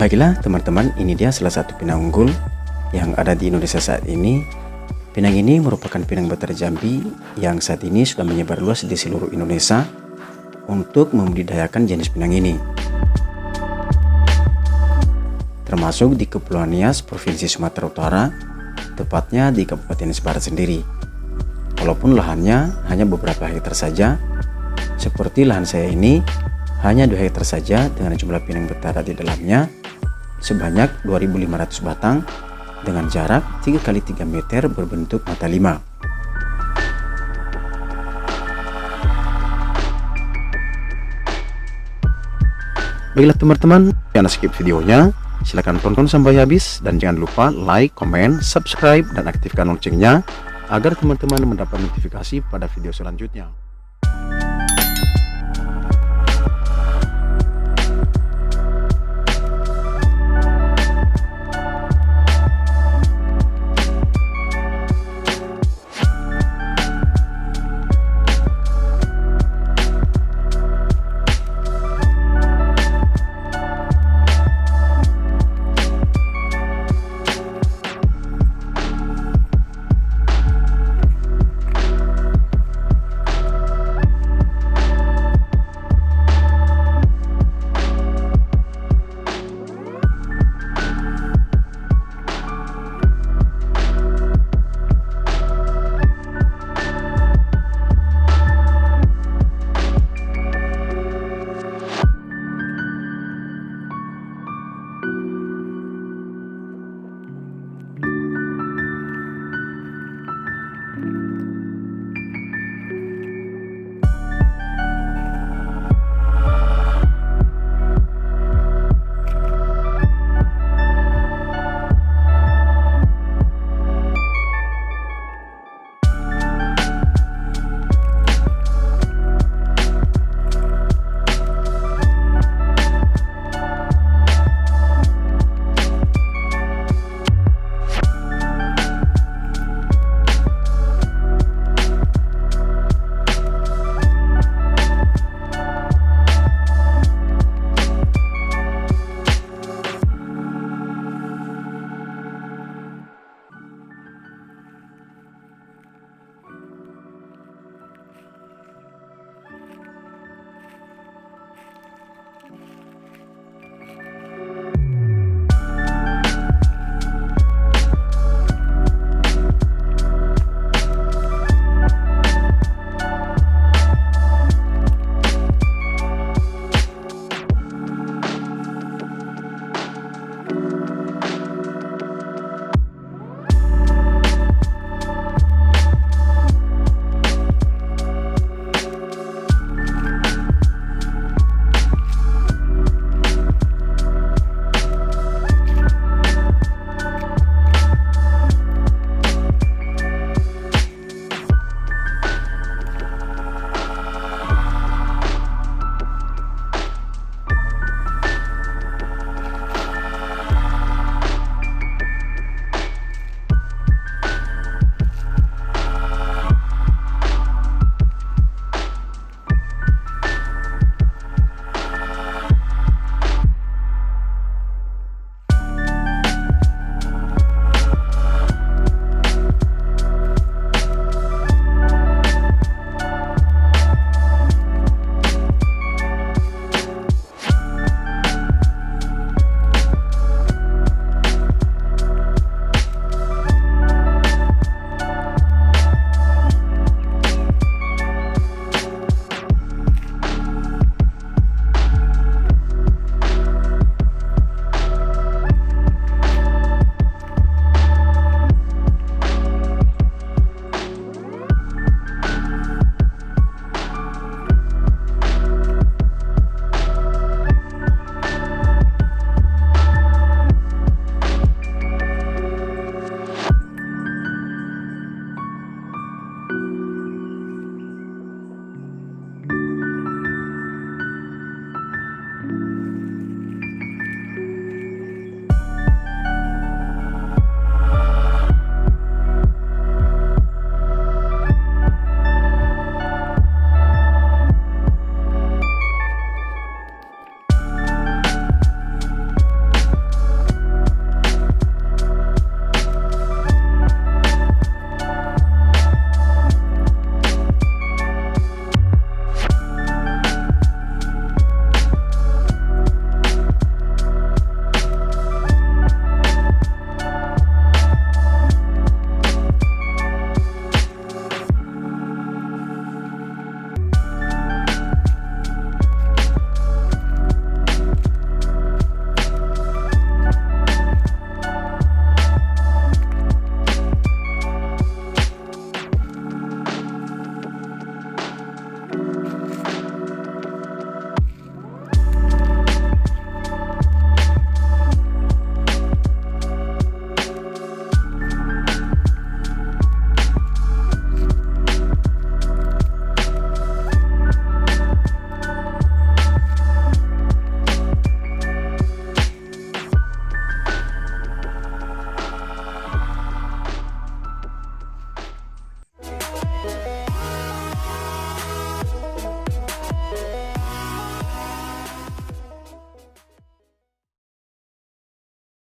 Baiklah teman-teman, ini dia salah satu pinang unggul yang ada di Indonesia saat ini. Pinang ini merupakan pinang Betara Jambi yang saat ini sudah menyebar luas di seluruh Indonesia untuk membudidayakan jenis pinang ini, termasuk di Kepulauan Nias, Provinsi Sumatera Utara, tepatnya di Kabupaten Jember sendiri. Walaupun lahannya hanya beberapa hektar saja, seperti lahan saya ini hanya 2 hektar saja dengan jumlah pinang betara di dalamnya sebanyak 2.500 batang dengan jarak 3 x 3 meter berbentuk mata 5. Baiklah teman-teman, jangan skip videonya, silahkan tonton sampai habis dan jangan lupa like, komen, subscribe dan aktifkan loncengnya agar teman-teman mendapat notifikasi pada video selanjutnya.